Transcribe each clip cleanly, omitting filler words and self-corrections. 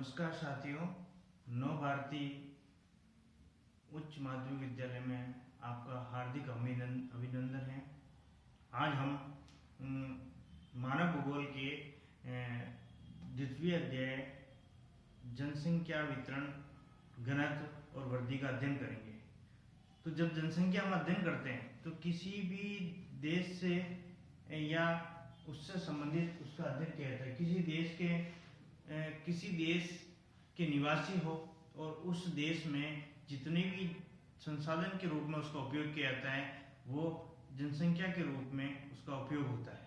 नमस्कार साथियों, नव भारती उच्च माध्यमिक विद्यालय में आपका हार्दिक अभिनंदन है। आज हम मानव भूगोल के द्वितीय अध्याय जनसंख्या वितरण घनत्व और वृद्धि का अध्ययन करेंगे। तो जब जनसंख्या हम अध्ययन करते हैं तो किसी भी देश से या उससे संबंधित उसका अध्ययन किया जाता है। किसी देश के निवासी हो और उस देश में जितने भी संसाधन के रूप में उसका उपयोग किया जाता है वो जनसंख्या के रूप में उसका उपयोग होता है।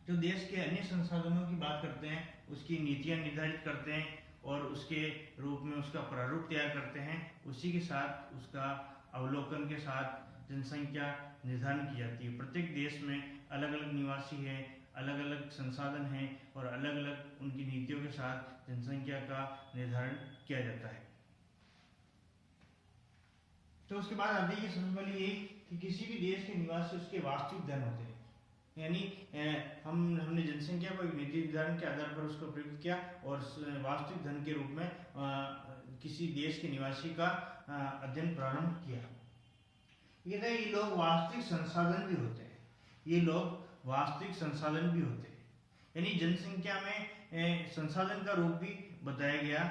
जो देश के अन्य संसाधनों की बात करते हैं उसकी नीतियां निर्धारित करते हैं और उसके रूप में उसका प्रारूप तैयार करते हैं। उसी के साथ उसका अवलोकन के साथ जनसंख्या निर्धारण की जाती है। प्रत्येक देश में अलग अलग निवासी है, अलग अलग संसाधन हैं और अलग अलग उनकी नीतियों के साथ जनसंख्या का निर्धारण किया जाता है। तो उसके बाद आती है सबसे पहले ये कि किसी भी देश के निवासी उसके वास्तविक धन होते हैं। यानी हमने जनसंख्या को एक नीति निर्धारण के आधार पर उसको प्रयुक्त किया और वास्तविक धन के रूप में किसी देश के निवासी का अध्ययन प्रारंभ किया। ये लोग वास्तविक संसाधन भी होते हैं। ये लोग वास्तविक संसाधन भी होते हैं। यानी जनसंख्या में संसाधन का रूप भी बताया गया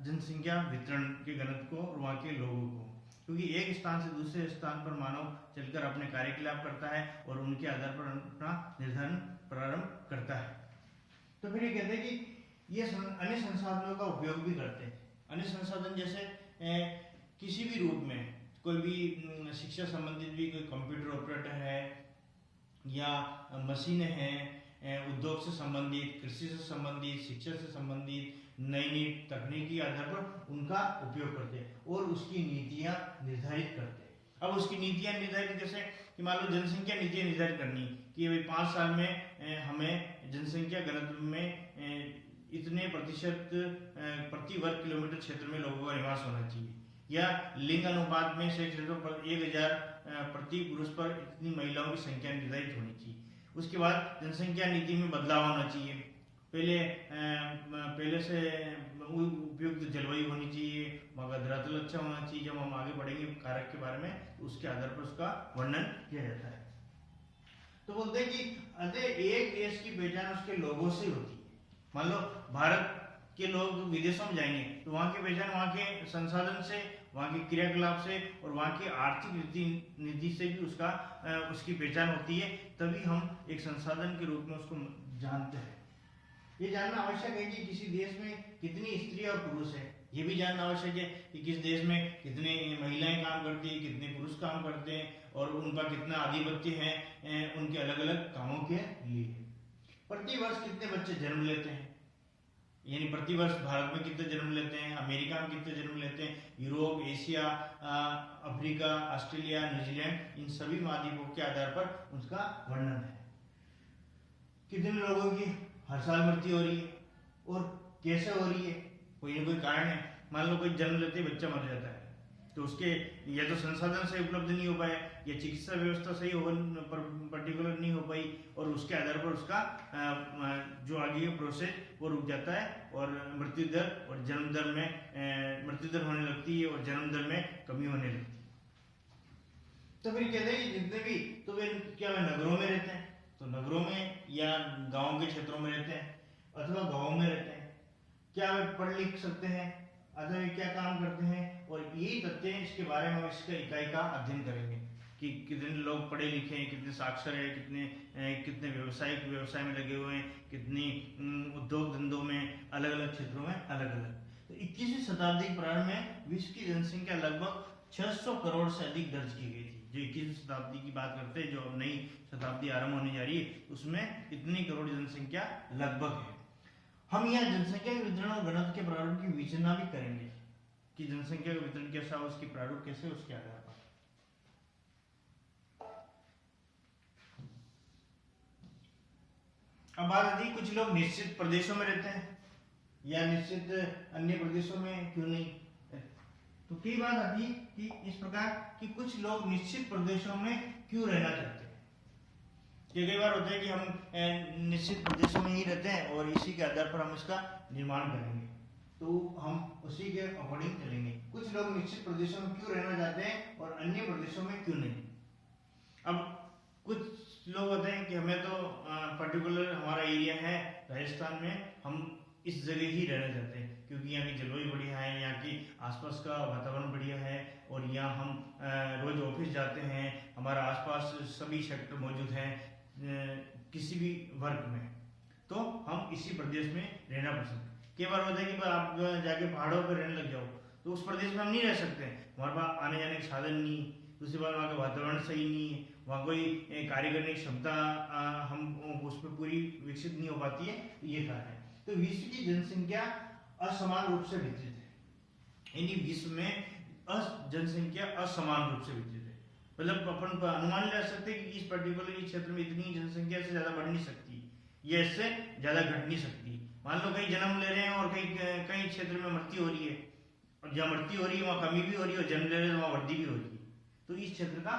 जनसंख्या वितरण के घनत्व को और वहाँ के लोगों को, क्योंकि एक स्थान से दूसरे स्थान पर मानव चलकर अपने कार्यकलाप करता है और उनके आधार पर अपना निर्धारण प्रारंभ करता है। तो फिर ये कहते हैं कि ये अन्य संसाधनों का उपयोग भी करते हैं। अन्य संसाधन जैसे किसी भी रूप में कोई भी शिक्षा संबंधित भी कोई कंप्यूटर ऑपरेटर है या मशीन है, उद्योग से संबंधित, कृषि से संबंधित, शिक्षा से संबंधित नई नई तकनीकी आधार पर उनका उपयोग करते हैं और उसकी नीतियां निर्धारित करते हैं। अब उसकी नीतियां निर्धारित कैसे कि मान लो जनसंख्या नीतियां निर्धारित करनी कि भाई 5 साल में हमें जनसंख्या घनत्व में इतने प्रतिशत प्रति वर्ग किलोमीटर क्षेत्र में लोगों का निवास होना चाहिए, या लिंग अनुपात में से 1000 प्रति पुरुष पर इतनी महिलाओं की संख्या निर्धारित होनी चाहिए। उसके बाद जनसंख्या नीति में बदलाव होना चाहिए। पहले से उपयुक्त जलवायु होनी चाहिए, वहाँ का धरातल अच्छा होना चाहिए। जब हम आगे बढ़ेंगे कारक के बारे में तो उसके आधार पर उसका वर्णन किया जाता है। तो बोलते हैं कि एक देश की पहचान उसके लोगों से होती है। मान लो भारत के लोग विदेशों में जाएंगे तो वहाँ की पहचान वहाँ के संसाधन से, वहाँ के क्रियाकलाप से और वहाँ की आर्थिक नीति से भी उसकी पहचान होती है। तभी हम एक संसाधन के रूप में उसको जानते हैं। ये जानना आवश्यक है कि किसी देश में कितनी स्त्री और पुरुष है। ये भी जानना आवश्यक है कि किस देश में कितने महिलाएं काम करती है, कितने पुरुष काम करते हैं और उनका कितना आधिपत्य है उनके अलग अलग कामों के लिए। प्रति वर्ष कितने बच्चे जन्म लेते हैं, यानी प्रति वर्ष भारत में कितने जन्म लेते हैं, अमेरिका में कितने जन्म लेते हैं, Europe, Asia, Africa, Australia, New Zealand, इन सभी महाद्वीपों के आधार पर उसका वर्णन है। कितने लोगों की हर साल मृत्यु हो रही है और कैसे हो रही है, कोई ना कोई कारण है। मान लो कोई जन्म लेते ही बच्चा मर जाता है तो उसके या तो संसाधन से उपलब्ध नहीं हो पाए या चिकित्सा व्यवस्था सही पर्टिकुलर नहीं हो पाई और उसके आधार पर उसका जो आगे का प्रोसेस वो रुक जाता है और मृत्यु दर और जन्म दर में मृत्यु दर होने लगती है और जन्म दर में कमी होने लगती है। तो फिर कहते हैं जितने भी तो वे क्या वे नगरों में रहते हैं, तो नगरों में या गाँव के क्षेत्रों में रहते हैं अथवा गाँव में रहते हैं, क्या वे पढ़ लिख सकते हैं अथवा वे क्या काम करते हैं, और यही तथ्य है इसके बारे में हम इसके इकाई का अध्ययन करेंगे कि कितने लोग पढ़े लिखे हैं, कितने साक्षर है, कितने व्यवसाय में लगे हुए हैं, कितनी उद्योग धंधों में अलग अलग क्षेत्रों में अलग अलग। तो 21वीं शताब्दी के प्रारंभ में विश्व की जनसंख्या लगभग 600 करोड़ से अधिक दर्ज की गई थी। जो 21वीं शताब्दी की बात करते हैं, जो नई शताब्दी आरंभ होने जा रही है, उसमें इतनी करोड़ जनसंख्या लगभग है। हम यहाँ जनसंख्या के वितरण और घनत्व के प्रारूप की विवेचना भी करेंगे कि जनसंख्या का वितरण कैसा हो, उसकी प्रारूप कैसे, उसके आधार पर। अब बात आती है कुछ लोग निश्चित प्रदेशों में रहते हैं या निश्चित अन्य प्रदेशों में क्यों नहीं। तो कई बात आती है कि इस प्रकार कि कुछ लोग निश्चित प्रदेशों में क्यों रहना चाहते हैं। कि कई बार होता है कि हम निश्चित प्रदेशों में ही रहते हैं और इसी के आधार पर हम इसका निर्माण करेंगे, तो हम उसी के अकॉर्डिंग चलेंगे। कुछ लोग निश्चित प्रदेशों में क्यों रहना चाहते हैं और अन्य प्रदेशों में क्यों नहीं। अब कुछ लोग होते हैं कि हमें तो पर्टिकुलर हमारा एरिया है राजस्थान में, हम इस जगह ही रहना चाहते हैं क्योंकि यहाँ की जलवायु बढ़िया है, यहाँ की आसपास का वातावरण बढ़िया है और यहाँ हम रोज ऑफिस जाते हैं, हमारा आसपास सभी सेक्टर मौजूद हैं किसी भी वर्ग में, तो हम इसी प्रदेश में रहना पसंद है। कई बार होता है कि आप जाके पहाड़ों पर रहने लग जाओ तो उस प्रदेश में हम नहीं रह सकते, हमारे पास आने जाने के साधन नहीं, दूसरी बात वहाँ का वातावरण सही नहीं है, वहाँ कोई कार्य करने की क्षमता हम उस पर पूरी विकसित नहीं हो पाती है, तो ये कारण है। तो विश्व की जनसंख्या असमान रूप से वितरित है, यानी विश्व में जनसंख्या असमान रूप से वितरित है। मतलब अपन अनुमान लगा सकते हैं कि इस पर्टिकुलर क्षेत्र में इतनी जनसंख्या से ज्यादा बढ़ नहीं सकती, ये इससे ज्यादा घट नहीं सकती। मान लो कहीं जन्म ले रहे हैं और कई क्षेत्र में मृत्यु हो रही है, और जहाँ मृत्यु हो रही है वहाँ कमी भी हो रही है, और जन्म ले रहे हैं वहाँ वृद्धि भी हो रही है, तो इस क्षेत्र का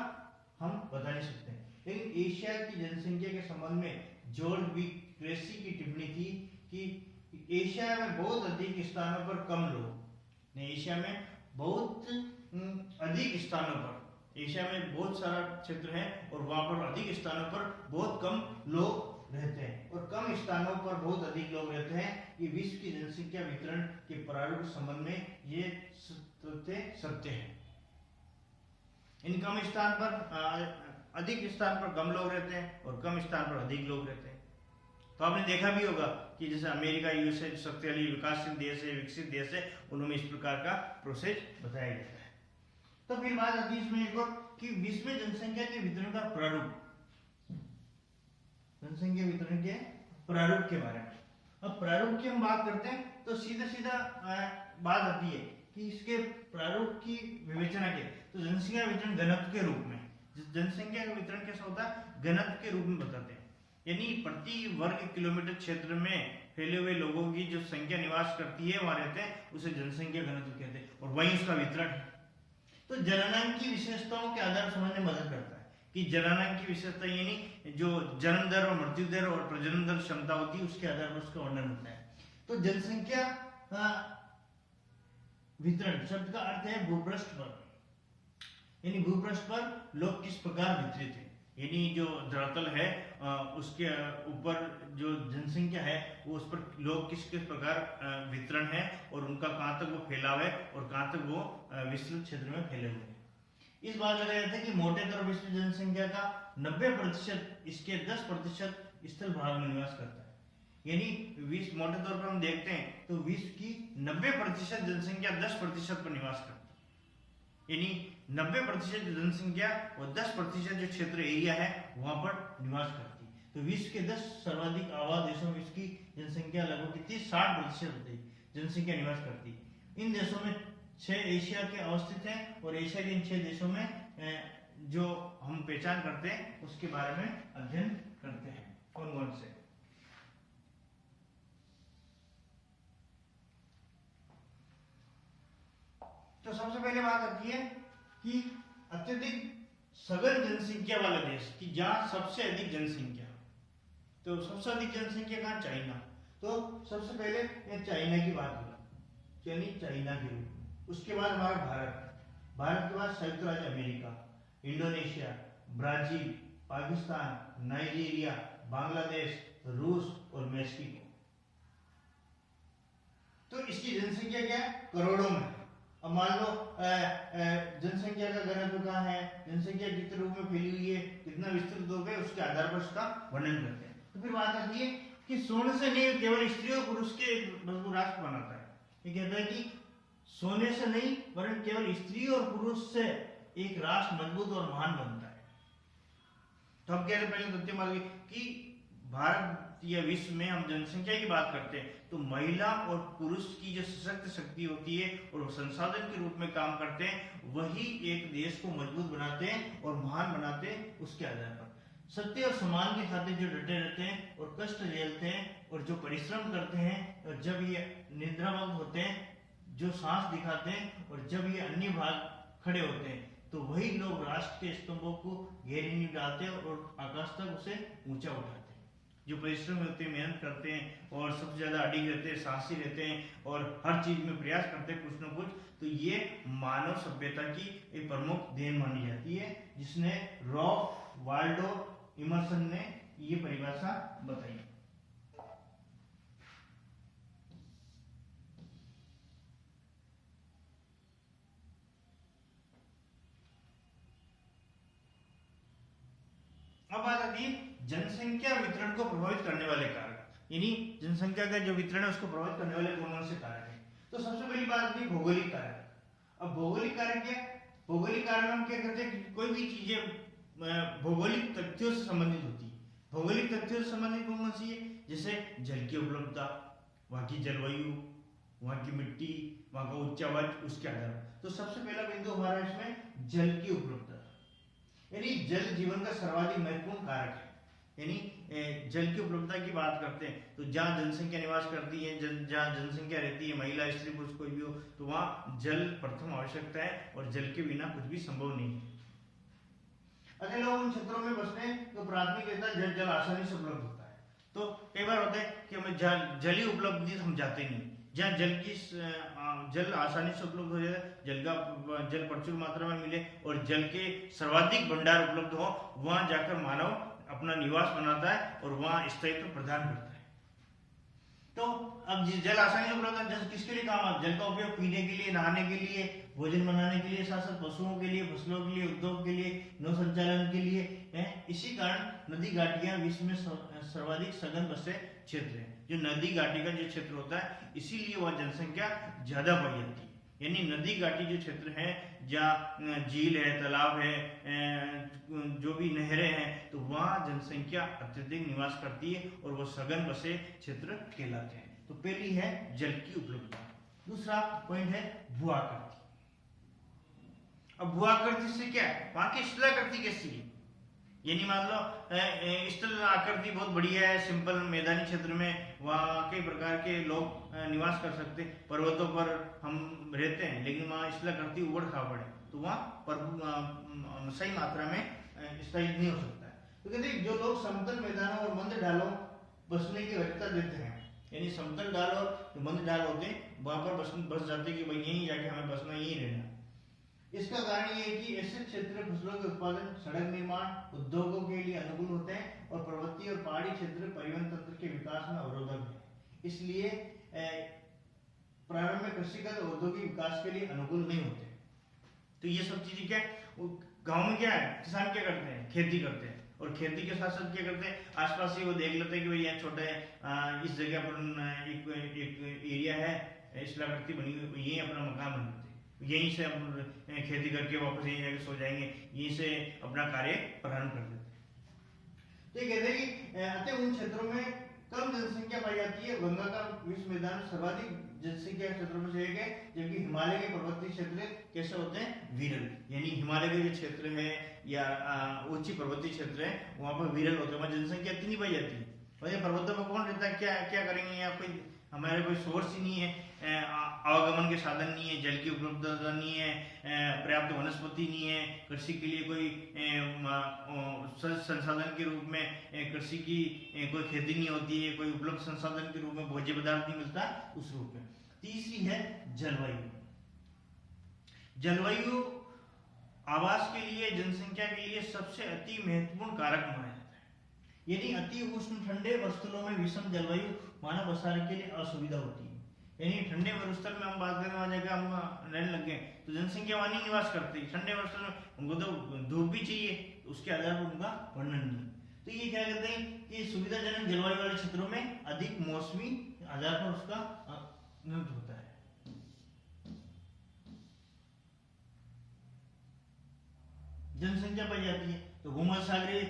हम बता नहीं सकते। लेकिन एशिया की जनसंख्या के संबंध में जॉर्ज बी क्रेसी की टिप्पणी थी कि एशिया में बहुत अधिक स्थानों पर कम लोग, एशिया में बहुत अधिक स्थानों पर, एशिया में बहुत सारा क्षेत्र है और वहां पर अधिक स्थानों पर बहुत कम लोग रहते हैं, और कम स्थानों पर बहुत अधिक लोग रहते हैं। ये विश्व की जनसंख्या वितरण के प्रारूप संबंध में ये सत्य है। इन कम स्थान पर अधिक स्थान पर कम लोग रहते हैं और कम स्थान पर अधिक लोग रहते हैं। तो आपने देखा भी होगा कि जैसे अमेरिका, यूएसए शक्तिशाली विकासशील देश है, विकसित देश है, उनमें इस प्रकार का प्रोसेस बताया गया है। तो फिर बात आती है इसमें एक और कि विश्व में जनसंख्या के वितरण का प्रारूप, जनसंख्या वितरण के प्रारूप के बारे में। अब प्रारूप की हम बात करते हैं तो सीधा सीधा बात आती है कि इसके प्रारूप की विवेचना के, तो जनसंख्या वितरण घनत्व के रूप में, जनसंख्या का वितरण कैसा होता है, घनत्व के रूप में बताते हैं, यानी प्रति वर्ग किलोमीटर क्षेत्र में फैले हुए लोगों की जो संख्या निवास करती है वहां रहते हैं, उसे जनसंख्या घनत्व कहते हैं, और वही उसका वितरण है। तो जननांग की विशेषताओं के आधार समझने में मदद करता है कि जननांग की विशेषता यानी जो जन्म दर और मृत्यु दर और प्रजनन दर क्षमता होती है उसके आधार पर उसका वर्णन होता है। तो जनसंख्या वितरण शब्द का अर्थ है भूपृष्ठ पर, यानी भूपृष्ठ पर लोग किस प्रकार वितरित है, यानी जो धरातल है उसके ऊपर जो जनसंख्या है वो उस पर लोग किस किस प्रकार वितरण है और उनका कहाँ तक वो फैलाव है और कहाँ तक वो विस्तृत क्षेत्र में फैले हुए हैं। इस बात लगाया जाता है कि मोटे तौर पर विश्व जनसंख्या का 90% इसके 10% स्थल भाग में निवास करता है, यानी विश्व मोटे तौर पर हम देखते हैं तो विश्व की 90% जनसंख्या 10% पर निवास करती है, यानी 90% जनसंख्या और 10% जो क्षेत्र एरिया है वहां पर निवास करती है। तो विश्व के 10 सर्वाधिक आबाद देशों में इसकी जनसंख्या लगभग कितनी 60% जनसंख्या निवास करती है। इन देशों में 6 एशिया के अवस्थित हैं और एशिया के इन 6 देशों में जो हम पहचान करते हैं उसके बारे में अध्ययन करते हैं। कौन कौन से? तो सबसे पहले बात आती है कि अत्यधिक सघन जनसंख्या वाला देश कि जहां सबसे अधिक जनसंख्या, तो सबसे अधिक जनसंख्या कहां? चाइना। तो सबसे पहले ये चाइना की बात हुई, यानी चाइना के रूप में। उसके बाद हमारा भारत, भारत के बाद संयुक्त राज्य America, Indonesia, Brazil, Pakistan, Nigeria, Bangladesh, रूस और मेक्सिको। तो इसकी जनसंख्या क्या है? करोड़ों में। अब मान लो जनसंख्या का घनत्व कहाँ है, जनसंख्या कितने रूप में फैली हुई है, कितना विस्तृत हो गया, उसके आधार पर उसका वर्णन करते हैं। तो फिर बात आती है कि सोने से नहीं केवल स्त्री और पुरुष के मजबूत राष्ट्र बनाता है। ये कहता है कि सोने से नहीं वरन केवल स्त्री और पुरुष से एक राष्ट्र मजबूत और महान बनता है। तो हम कह रहे पहले तथ्य मान कि भारत या विश्व में हम जनसंख्या की बात करते हैं तो महिला और पुरुष की जो सशक्त शक्ति होती है और संसाधन के रूप में काम करते हैं वही एक देश को मजबूत बनाते हैं और महान बनाते हैं। उसके आधार पर सत्य और सम्मान के खातिर जो डटे रहते हैं और कष्ट झेलते हैं और जो परिश्रम करते हैं, और जब ये निद्रावंत होते हैं, जो सांस दिखाते हैं और जब ये अन्य भाग खड़े होते हैं, तो वही लोग राष्ट्र के स्तंभों को गहरी नींव डालते हैं और आकाश तक उसे ऊंचा उठाते हैं। जो परिश्रम होते हैं, मेहनत करते हैं और सबसे ज्यादा अडिग रहते हैं, साहसी रहते हैं और हर चीज में प्रयास करते हैं कुछ न कुछ, तो ये मानव सभ्यता की एक प्रमुख देन मानी जाती है, जिसने रॉल्फ वाल्डो इमर्सन ने ये परिभाषा बताई। अब बात आती है जनसंख्या वितरण को प्रभावित करने वाले कारक, यानी जनसंख्या का जो वितरण है उसको प्रभावित करने वाले कौन से कारक हैं। तो सबसे पहली बात आती है भौगोलिक कारक। अब भौगोलिक कारक क्या? भौगोलिक कारक हम क्या करते हैं, कोई भी चीजें भौगोलिक तथ्यों से संबंधित होती है। भौगोलिक तथ्यों से संबंधित कौन सी है? जैसे जल की उपलब्धता, वहां की जलवायु, वहां की मिट्टी, वहां का उच्चावाच, उसके आधार पर। तो सबसे पहला बिंदु हमारा इसमें जल की उपलब्धता, यानी जल जीवन का सर्वाधिक महत्वपूर्ण कारक है। यानी जल की उपलब्धता की बात करते हैं तो जहाँ जनसंख्या निवास करती है, जहाँ जनसंख्या रहती है, महिला, स्त्री, पुरुष कोई भी हो, तो वहाँ जल प्रथम आवश्यकता है और जल के बिना कुछ भी संभव नहीं है। अच्छा, लोग उन क्षेत्रों में बसते हैं तो प्राथमिक रहता है जल आसानी से उपलब्ध होता है। तो कई बार होता है कि हमें जल ही उपलब्ध हम जाते नहीं, जहाँ जल आसानी से उपलब्ध हो जाए, जल प्रचुर मात्रा में मिले और जल के सर्वाधिक भंडार उपलब्ध हो, वहां जाकर मानव अपना निवास बनाता है और वहां स्थायित्व प्रदान करता है। तो अब जल आसानी से उपलब्ध है, जल किसके लिए काम आता है? जल का उपयोग पीने के लिए, नहाने के लिए, भोजन बनाने के लिए, साथ साथ पशुओं के लिए, फसलों के लिए, उद्योग के लिए, नौ संचालन के लिए है। इसी कारण नदी घाटियां विश्व में सर्वाधिक सघन बसे क्षेत्र है। जो नदी घाटी का जो क्षेत्र होता है, इसीलिए वह जनसंख्या ज्यादा पाई जाती है। यानी नदी घाटी जो क्षेत्र है, जहाँ झील है, तालाब है, जो भी नहरें हैं, तो वहाँ जनसंख्या अत्यधिक निवास करती है और वो सघन बसे क्षेत्र कहलाते हैं। तो पहली है जल की उपलब्धता। दूसरा पॉइंट है भूआकृति। अब भूआकृति से क्या है, वहां की स्थलाकृति कैसी है? यानी मान लो स्थल आकृति बहुत बढ़िया है, सिंपल मैदानी क्षेत्र में वहाँ कई प्रकार के लोग निवास कर सकते हैं। पर्वतों पर हम रहते हैं लेकिन वहाँ स्थलाकृति उबड़ खाबड़ है, तो वहाँ सही मात्रा में स्थायी नहीं हो सकता है। तो कहते हैं जो लोग समतल मैदानों और मंद ढालों बसने की वरीयता देते हैं, यानी समतल ढाल और जो मंद ढाल होते हैं वहां पर बस जाते कि भाई यहीं जाके हमें बसना, यहीं रहना। इसका कारण ये है कि ऐसे क्षेत्र फसलों के उत्पादन, सड़क निर्माण, उद्योगों के लिए अनुकूल होते हैं और पर्वतीय और पहाड़ी क्षेत्र परिवहन तंत्र के विकास में अवरोधक है। इसलिए प्रारंभ में कृषिगत औद्योगिक विकास के लिए अनुकूल नहीं होते। तो ये सब चीजें क्या, गाँव में क्या है, किसान क्या करते हैं, खेती करते हैं और खेती के साथ साथ क्या करते हैं, आसपास ही वो देख लेते हैं कि भाई यहाँ छोटा है, इस जगह पर एक एरिया है, स्थलाकृति बनी हुई, यही अपना मकान बना लेते हैं, यहीं से हम खेती करके वापस यहीं जाके सो जाएंगे, यहीं से अपना कार्य प्रारंभ कर देते हैं। तो ये कहते हैं कि अतः उन क्षेत्रों में कम जनसंख्या पाई जाती है। गंगा का विश्व मैदान सर्वाधिक जनसंख्या क्षेत्रों में से एक है, जबकि हिमालय के पर्वतीय क्षेत्र कैसे होते हैं, विरल। यानी हिमालय के जो क्षेत्र है या ऊंची पर्वतीय क्षेत्र है, वहां पर विरल होते हैं, वहां जनसंख्या इतनी पाई जाती है। और ये पर्वतों पर कौन रहता है, क्या करेंगे, या कोई हमारे कोई सोर्स ही नहीं है, आवागमन के साधन नहीं है, जल की उपलब्धता नहीं है, पर्याप्त वनस्पति नहीं है, कृषि के लिए कोई संसाधन के रूप में कृषि की कोई खेती नहीं होती है, कोई उपलब्ध संसाधन के रूप में भोज्य पदार्थ नहीं मिलता उस रूप में। तीसरी है जलवायु। जलवायु आवास के लिए, जनसंख्या के लिए सबसे अति महत्वपूर्ण कारक माना जाता है। यदि अति उष्ण ठंडे स्थलों में विषम जलवायु मानव बसाने के लिए असुविधा होती है। यानी ठंडे मरुस्थल में हम बात करें, वहां जाकर हम रहने लग गए तो जनसंख्या वहां नहीं निवास करती। ठंडे मरुस्थल में उनको तो धूप भी चाहिए, तो उसके आधार पर उनका वर्णन नहीं। तो ये क्या कहते हैं कि सुविधाजनक जलवायु वाले क्षेत्रों में अधिक मौसमी आधार पर उसका अनंत होता है। जनसंख्या पाई जाती है तो भूमध्य सागरीय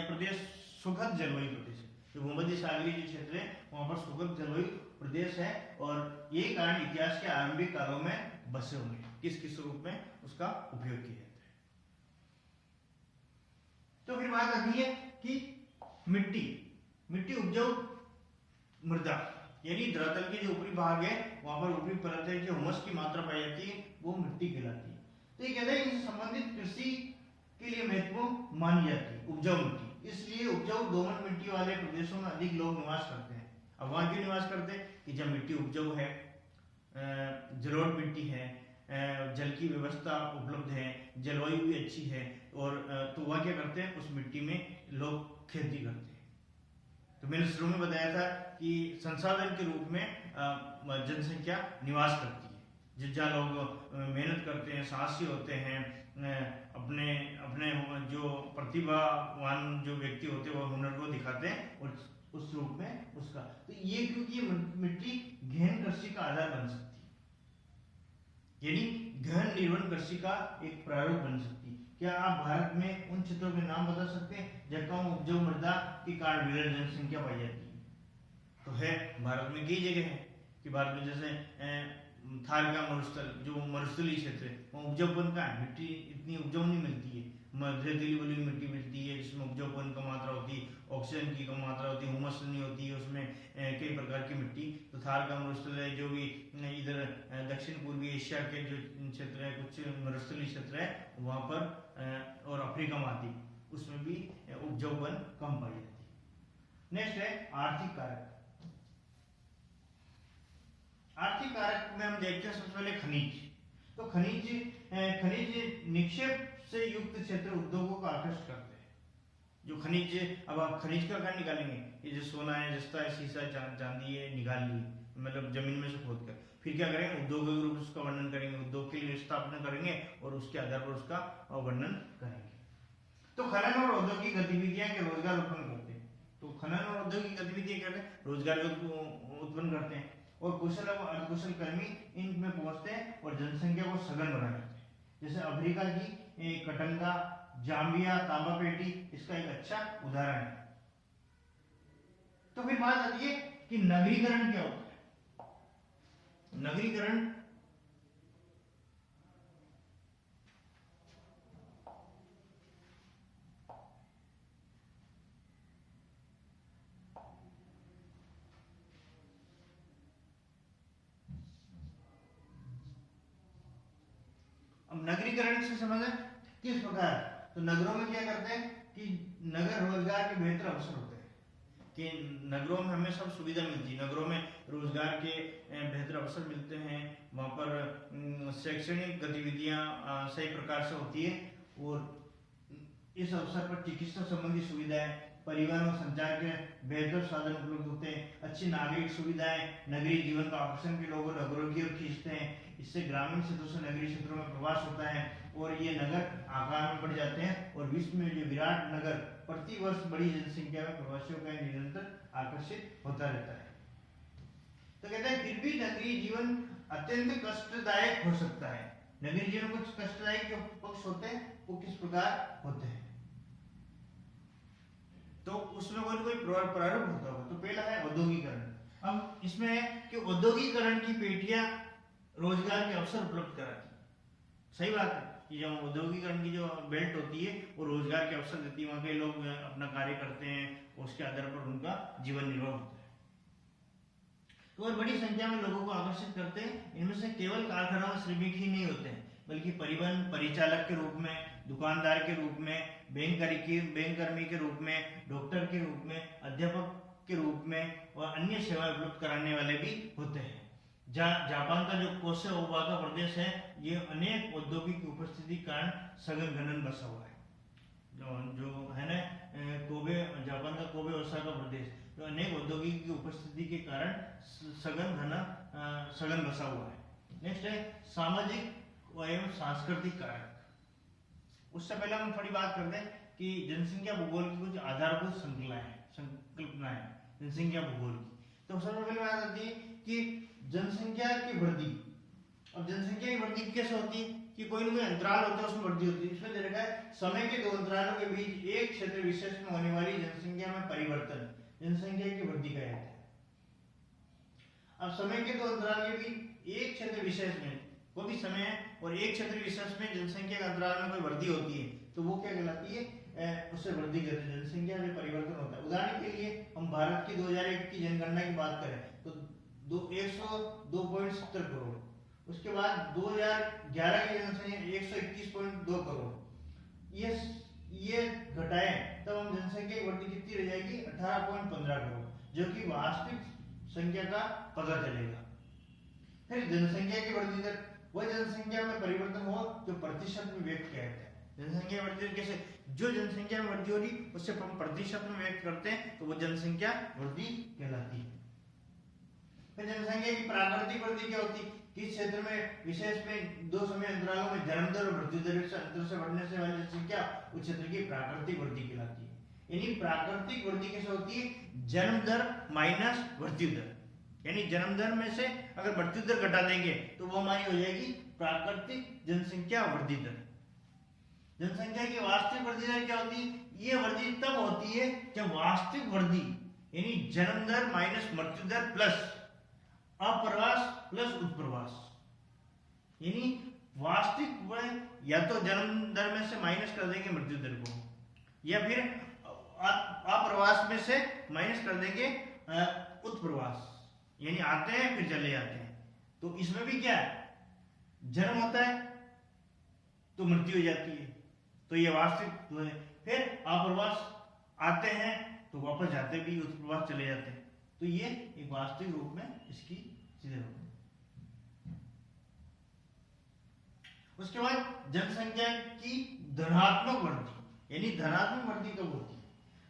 प्रदेश सुखद जलवायु प्रदेश है। जो भूमध्य सागरीय जो क्षेत्र है वहां पर सुखद जलवायु प्रदेश है और ये कारण इतिहास के आरंभिक कालों में बसे हुए हैं। किस रूप में उसका उपयोग किया जाता है। तो फिर बात आती है कि मिट्टी उपजाऊ मृदा, यानी धरातल के जो ऊपरी भाग है वहां पर ऊपरी परत है, जो हुमस की मात्रा पाई जाती है वो मिट्टी कहलाती है। तो ये कहते हैं इनसे संबंधित कृषि के लिए महत्वपूर्ण मानी जाती है उपजाऊ मिट्टी। इसलिए उपजाऊ दोमट मिट्टी वाले प्रदेशों में अधिक लोग निवास करते हैं। अब वहाँ क्यों निवास करते हैं कि जब मिट्टी उपजाऊ है, जलोढ़ मिट्टी है, जल की व्यवस्था उपलब्ध है, जलवायु भी अच्छी है, और तो वह क्या करते हैं उस मिट्टी में लोग खेती करते हैं। तो मैंने शुरू में बताया था कि संसाधन के रूप में जनसंख्या निवास करती है, जहाँ लोग मेहनत करते हैं, साहसी होते हैं, अपने अपने जो प्रतिभावान जो व्यक्ति होते हैं वो हुनर को दिखाते हैं और उस रूप में उसका। तो ये क्योंकि मिट्टी गहन कृषि का आधार बन सकती है, यानी गहन निर्वहन कृषि का एक प्रारूप बन सकती है। क्या आप भारत में उन क्षेत्रों के नाम बता सकते हैं जहाँ कम उपजाऊ मृदा के कारण विरल जनसंख्या पाई जाती है? तो है, भारत में कई जगह है कि भारत में जैसे थार का मरुस्थल, जो मरुस्थलीय क्षेत्र है, वहाँ उपजाऊपन का है, मिट्टी इतनी उपजाऊ नहीं मिलती है, रेतीली वाली मिट्टी मिलती है जिसमें उपजाऊपन कम मात्रा होती है, ऑक्सीजन की कम मात्रा होती है, हुमस नहीं होती है उसमें, कई प्रकार की मिट्टी। तो थार का मरुस्थल है, जो भी इधर दक्षिण पूर्वी एशिया के जो क्षेत्र है, कुछ मरुस्थलीय क्षेत्र है वहाँ पर, और अफ्रीका महाद्वीप, उसमें भी उपजाऊपन कम पाई जाती है। नेक्स्ट है आर्थिक कारक। आर्थिक कारक में हम देखते हैं सबसे पहले खनिज। तो खनिज निक्षेप से युक्त क्षेत्र उद्योगों को आकर्षित करते हैं। जो खनिज, अब आप खनिज का क्या निकालेंगे, ये जो सोना है, जस्ता है, शीशा, चांदी है, निकाल लिए, मतलब जमीन में से खोद कर, फिर क्या करेंगे उद्योग के रूप उसका वर्णन करेंगे, उद्योग की स्थापना करेंगे और उसके आधार पर उसका वर्णन करेंगे। तो खनन और औद्योगिक गतिविधियां के रोजगार उत्पन्न करते हैं। तो खनन और औद्योगिक गतिविधियां क्या करते हैं, रोजगार उत्पन्न करते हैं, और कुशल और अर्धकुशल कर्मी इनमें पहुंचते हैं और जनसंख्या को सघन बना करते हैं। जैसे अफ्रीका की कटंगा, जाम्बिया, तांबा पेटी इसका एक अच्छा उदाहरण है। तो फिर बात आती है कि नगरीकरण क्या होता है। नगरीकरण नगरीकरण से समझे किस प्रकार। तो नगरों में क्या करते हैं कि नगर रोजगार के बेहतर अवसर होते हैं, कि नगरों में हमें सब सुविधा मिलती है, नगरों में रोजगार के बेहतर अवसर मिलते हैं, वहाँ पर शैक्षणिक गतिविधियाँ सही प्रकार से होती है, और इस अवसर पर चिकित्सा संबंधी सुविधाएं, परिवहन और संचार के बेहतर साधन उपलब्ध होते हैं, अच्छी नागरिक सुविधाएं, नगरीय जीवन का आकर्षण के लोगों नगरों की ओर खींचते हैं। इससे ग्रामीण क्षेत्रों से नगरीय क्षेत्रों में प्रवास होता है और ये नगर आकार में बढ़ जाते हैं, और विश्व में जो विराट नगर प्रति वर्ष बड़ी जनसंख्या में प्रवासियों का निरंतर आकर्षित होता रहता है। तो कहते हैं फिर भी नगरीय जीवन अत्यंत कष्टदायक हो सकता है। नगरीय जीवन कुछ कष्टदायक जो पक्ष होते हैं वो किस प्रकार होते हैं, तो उसमें कोई प्रारूप होता होगा। तो पहला है औद्योगिकरण। अब इसमें है कि औद्योगिकरण की पेटियां रोजगार के अवसर उपलब्ध कराती। सही बात है कि जब औद्योगिकरण की जो बेल्ट होती है वो रोजगार के अवसर देती है, वहाँ के लोग अपना कार्य करते हैं, उसके आधार पर उनका जीवन निर्वाह होता है। तो और बड़ी संख्या में लोगों को आकर्षित करते हैं। इनमें से केवल कारखाना और श्रमिक ही नहीं होते हैं, बल्कि परिवहन परिचालक के रूप में, दुकानदार के रूप में, बैंक कर्मी के रूप में, डॉक्टर के रूप में, अध्यापक के रूप में और अन्य सेवाएं उपलब्ध कराने वाले भी होते हैं। जापान का जो कोसे ओसाका प्रदेश है, ये अनेक औद्योगिक उपस्थिति के कारण सघन घनन बसा हुआ है। जो है ना कोबे, जापान का कोबे ओसाका प्रदेश जो अनेक औद्योगिक की उपस्थिति के कारण सघन बसा हुआ है। नेक्स्ट है सामाजिक एवं सांस्कृतिक कारक। उससे पहले हम थोड़ी बात करते हैं कि जनसंख्या भूगोल की कुछ आधारभूत संकल्पनाएं जनसंख्या भूगोल की। तो सबसे पहले बात आती है कि जनसंख्या की वृद्धि। और जनसंख्या की वृद्धि कैसे होती है कि कोई ना कोई अंतराल होता है, उसमें वृद्धि होती है। इसमें दे रखा है समय के दो अंतरालों के बीच एक क्षेत्र विशेष में होने वाली जनसंख्या में परिवर्तन जनसंख्या की वृद्धि कहलाता है। अब समय के दो अंतराल के बीच एक क्षेत्र विशेष में वो भी समय है और एक क्षेत्र विशेष में जनसंख्या के अंतराल में कोई वृद्धि होती है तो वो क्या कहलाती है, उससे वृद्धि कहते हैं, जनसंख्या में परिवर्तन होता है। उदाहरण के लिए हम भारत की 2001 की जनगणना की बात करें तो 102.70 करोड़ उसके बाद 2011 की जनसंख्या 121.2 करोड़, ये घटाए तब हम जनसंख्या की वृद्धि कितनी रह जाएगी 18.15 करोड़, जो कि वास्तविक संख्या का पता चलेगा। फिर जनसंख्या की वृद्धि दर, वह जनसंख्या में परिवर्तन हो जो प्रतिशत में व्यक्त किया जाता है। जनसंख्या वृद्धि दर कैसे, जो जनसंख्या में वृद्धि हो रही उससे हम प्रतिशत में व्यक्त करते हैं तो वो जनसंख्या वृद्धि कहलाती है। फिर जनसंख्या की प्राकृतिक वृद्धि क्या होती है, किस क्षेत्र में विशेष में दो समय अंतरालों में जन्म दर और मृत्यु दर से अंतर से बढ़ने से वाली जनसंख्या उस क्षेत्र की प्राकृतिक वृद्धि कहलाती है। यानी प्राकृतिक वृद्धि कैसे होती है, जन्म दर माइनस मृत्यु दर, यानी जन्म दर में से अगर मृत्यु दर घटा देंगे तो वो हमारी हो जाएगी प्राकृतिक जनसंख्या वृद्धि दर। जनसंख्या की वास्तविक वृद्धि दर क्या होती है, ये वृद्धि तब होती है जब वास्तविक वृद्धि यानी जन्म दर माइनस मृत्यु दर प्लस अप्रवास प्लस उत्प्रवास, यानी वास्तविक या तो जन्म दर में से माइनस कर देंगे मृत्यु दर को, या फिर अप्रवास में से माइनस कर देंगे उत्प्रवास, यानी आते हैं फिर चले जाते हैं। तो इसमें भी क्या है, जन्म होता है तो मृत्यु हो जाती है, तो ये वास्तविक। फिर अप्रवास आते हैं तो वापस जाते भी, उत्प्रवास चले जाते हैं, तो ये एक वास्तविक रूप में इसकी चीजें होती है। उसके बाद जनसंख्या की धनात्मक वृद्धि, यानी धनात्मक वृद्धि कब होती है,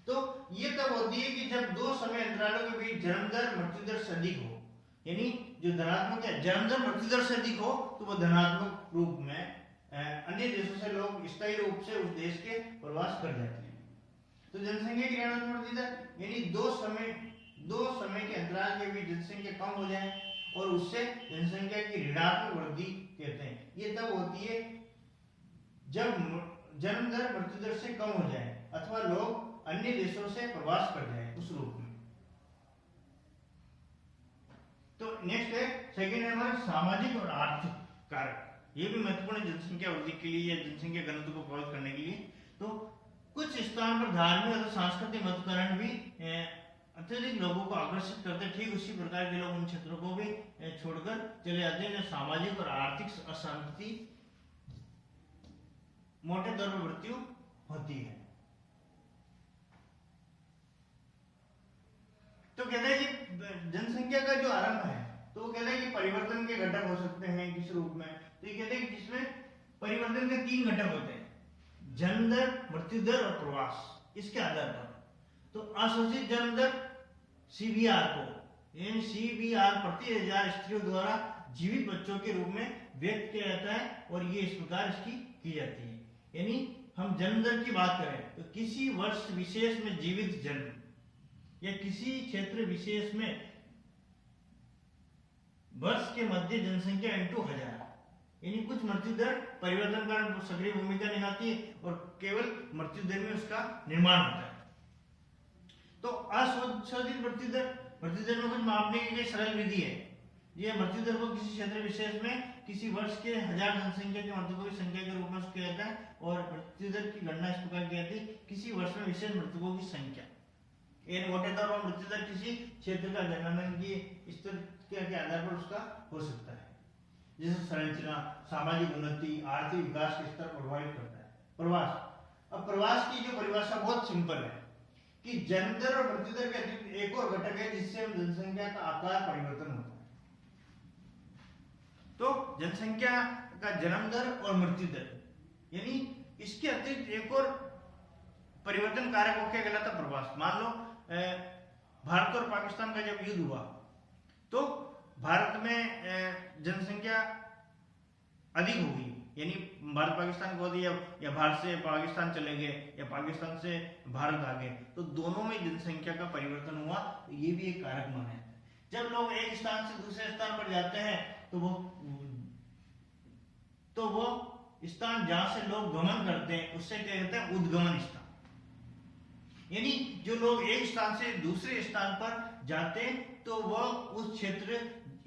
तो ये तब होती है कि जब दो समय अंतरालों के बीच जन्म दर मृत्यु दर से अधिक हो, यानी जो धनात्मक है जन्म दर मृत्यु दर से अधिक हो तो वो धनात्मक रूप में अन्य देशों से लोग स्थायी रूप से उस देश के प्रवास कर जाते हैं। तो जनसंख्या की ऋणात्मक वृद्धि दर यानी दो समय के अंतराल के बीच जनसंख्या कम हो जाए और उससे जनसंख्या की ऋणात्मक वृद्धि कहते हैं। ये तब होती है जब जन्म दर मृत्यु दर से कम हो जाए अथवा लोग अन्य देशों से प्रवास कर जाए उस रूप में। तो नेक्स्ट है सेकंड है हमारे सामाजिक और आर्थिक कारक, ये भी महत्वपूर्ण है जनसंख्या वृद्धि के लिए या जनसंख्या घनत्व को प्रभावित करने के लिए। तो कुछ स्थान पर धार्मिक और सांस्कृतिक महत्वकरण भी अत्यधिक लोगों को आकर्षित करते हैं, ठीक उसी प्रकार के लोग उन क्षेत्रों को भी छोड़कर चले जाते हैं। सामाजिक और आर्थिक अशांति मोटे तौर पर मृत्यु होती है। तो कहते हैं कि जनसंख्या का जो आरंभ है तो वो कहते हैं कि परिवर्तन के घटक हो सकते हैं किस रूप में, तो ये कहते हैं कि जिसमें परिवर्तन के तीन घटक होते हैं, जन्म दर, मृत्यु दर और प्रवास। इसके आधार पर तो असंचित जन्म दर सीबीआर को यानी सीबीआर प्रति 1000 स्त्रियों द्वारा जीवित बच्चों के रूप में व्यक्त किया जाता है और ये इस प्रकार इसकी की जाती है। यानी हम जन्म दर की बात करें तो किसी वर्ष विशेष में जीवित जन्म या किसी क्षेत्र विशेष में वर्ष के मध्य जनसंख्या इंटू 1000, यानी कुछ मृत्यु दर परिवर्तन का सक्रिय भूमिका निभाती है और केवल मृत्यु दर में उसका निर्माण होता है। तो असंशोधित मृत्यु दर में कुछ मापने की एक सरल विधि है। यह मृत्यु दर को किसी क्षेत्र विशेष में किसी वर्ष के 1000 जनसंख्या के मृतकों की संख्या के रूप में किया जाता है और मृत्यु दर की गणना इस प्रकार की जाती है, किसी वर्ष में विशेष मृतकों की संख्या। एक मोटे तौर पर मृत्यु दर किसी क्षेत्र का जनगणना स्तर के आधार पर उसका हो सकता है, जैसे संरचना, सामाजिक उन्नति, आर्थिक विकास के स्तर प्रभावित करता है। प्रवास, अब प्रवास की जो परिभाषा बहुत सिंपल है कि जन्म दर और मृत्यु दर के अतिरिक्त एक और घटक है जिससे जनसंख्या का आकार परिवर्तन होता है। तो जनसंख्या का जन्म दर और मृत्यु दर यानी इसके अतिरिक्त एक और परिवर्तन कारक को क्या कहलाता है, प्रवास। मान लो भारत और पाकिस्तान का जब युद्ध हुआ तो भारत में जनसंख्या अधिक हो गई, यानी भारत पाकिस्तान को दिया या भारत से पाकिस्तान चले गए या पाकिस्तान से भारत आ गए, तो दोनों में जनसंख्या का परिवर्तन हुआ, तो ये भी एक कारक माना जाता है। जब लोग एक स्थान से दूसरे स्थान पर जाते हैं तो वो स्थान जहां से लोग गमन करते हैं उससे क्या कहते हैं, उद्गमन स्थान। यानी जो लोग एक स्थान से दूसरे स्थान पर जाते हैं तो वह उस क्षेत्र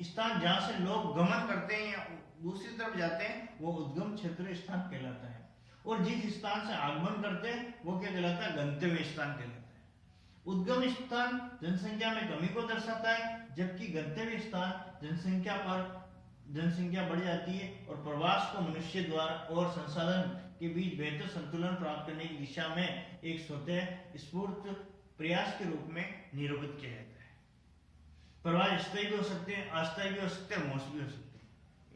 स्थान जहां से लोग गमन करते हैं या दूसरी तरफ जाते हैं वो उद्गम क्षेत्र स्थान कहलाता है, और जिस स्थान से आगमन करते हैं वो क्या कहलाता है, गंतव्य स्थान कहलाता है। उद्गम स्थान जनसंख्या में कमी को दर्शाता है जबकि गंतव्य स्थान जनसंख्या पर जनसंख्या बढ़ जाती है और प्रवास को मनुष्य द्वारा और संसाधन के बीच बेहतर संतुलन प्राप्त करने की दिशा में एक स्वतः स्फूर्त प्रयास के रूप में निरूपित किया जाता है। प्रवास स्थायी भी हो सकते हैं, अस्थायी भी हो सकते हैं, मौसमी भी हो सकते हैं,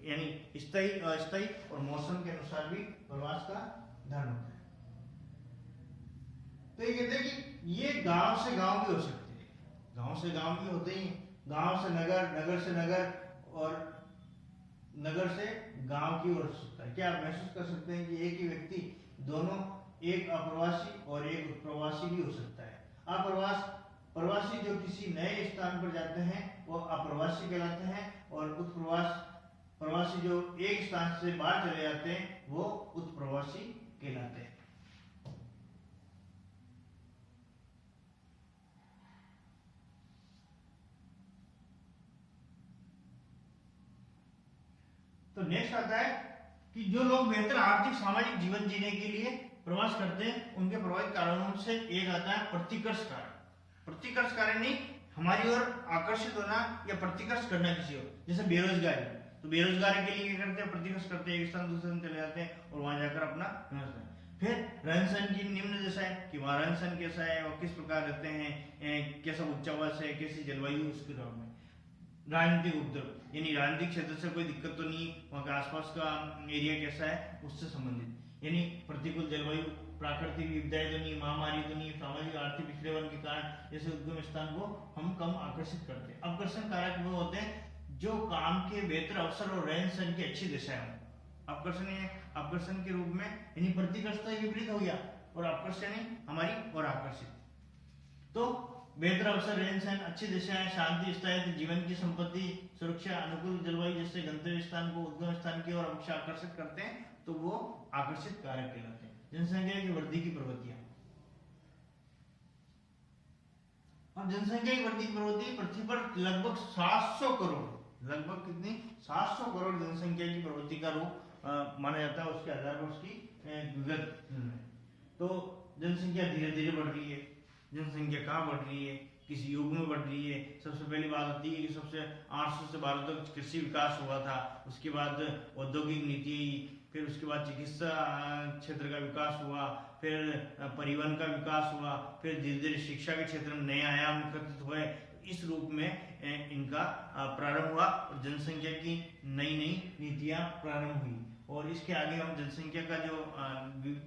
यानी स्थायी, अस्थायी और मौसम के अनुसार भी प्रवास का धर्म होता है। तो ये कहते हैं कि ये गांव से गांव भी हो सकते हैं, गांव से गांव भी होते ही, गांव से नगर, नगर से नगर और नगर से गांव की ओर सकता है। क्या आप महसूस कर सकते हैं कि एक ही व्यक्ति दोनों, एक अप्रवासी और एक उत्प्रवासी भी हो सकता है। प्रवासी जो किसी नए स्थान पर जाते हैं वो अप्रवासी कहलाते हैं, और प्रवासी जो एक स्थान से बाहर चले जाते हैं वो उत्प्रवासी कहलाते हैं। तो नेक्स्ट आता है कि जो लोग बेहतर आर्थिक सामाजिक जीवन जीने के लिए प्रवास करते हैं उनके प्रभावित कारणों से एक आता है प्रतिकर्ष कारण। प्रतिकर्ष कारण नहीं, हमारी ओर आकर्षित होना या प्रतिकर्ष करना किसी और, जैसे बेरोजगारी। तो बेरोजगारी के लिए क्या करते हैं, प्रतिकर्ष करते हैं, एक स्थान दूसरे स्थान चले जाते हैं और वहां जाकर अपना फिर रहन सहन की निम्न दशा है कि वहां रहन सहन कैसा है, वो किस प्रकार रहते हैं, कैसा उच्चावास है, कैसी जलवायु, उसके दौर में राजनीतिक उपद्रव, यानी राजनीतिक क्षेत्र से कोई दिक्कत तो नहीं, वहाँ का आसपास का एरिया कैसा है उससे संबंधित, यानी प्रतिकूल जलवायु, प्राकृतिक विपदाएं तो नहीं, महामारी तो नहीं, सामाजिक आर्थिक पिछड़ेपन के कारण जैसे उद्गम स्थान को हम कम आकर्षित करते हैं। आकर्षण कारक वो होते हैं जो काम के बेहतर अवसर और रहन सहन की अच्छी दिशाएं हो। आकर्षण के रूप में, यानी प्रतिकर्ष तो विपरीत हो गया, और आकर्षण हमारी और आकर्षित। तो बेहतर अवसर, रहन सहन, अच्छी दिशाएं, शांति, स्थायित्व, जीवन की संपत्ति, सुरक्षा, अनुकूल जलवायु जैसे गंतव्य स्थान को उद्गम स्थान की ओर अवश्य आकर्षित करते हैं, तो वो आकर्षित कारक कहलाते हैं। जनसंख्या की वृद्धि की प्रवृत्तियां। अब जनसंख्या की वृद्धि की प्रवृत्ति पृथ्वी पर लगभग 700 करोड़, लगभग कितनी, 700 करोड़ जनसंख्या की प्रवृत्ति का रूप माना जाता है, उसके आधार पर उसकी विगत। तो जनसंख्या धीरे धीरे बढ़ रही है। जनसंख्या कहाँ बढ़ रही है, किस युग में बढ़ रही है। सबसे पहली बात होती है कि सबसे 800 से 12 तक कृषि विकास हुआ था, उसके बाद औद्योगिक नीति, फिर उसके बाद चिकित्सा क्षेत्र का विकास हुआ, फिर परिवहन का विकास हुआ, फिर धीरे धीरे शिक्षा के क्षेत्र में नए आयाम विकसित हुए। इस रूप में इनका प्रारंभ हुआ और जनसंख्या की नई नई नीतियां प्रारंभ हुई। और इसके आगे हम जनसंख्या का जो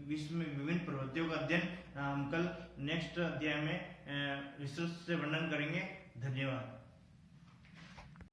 विश्व में विभिन्न प्रवृत्तियों का अध्ययन हम कल नेक्स्ट अध्याय में विस्तृत से वर्णन करेंगे। धन्यवाद।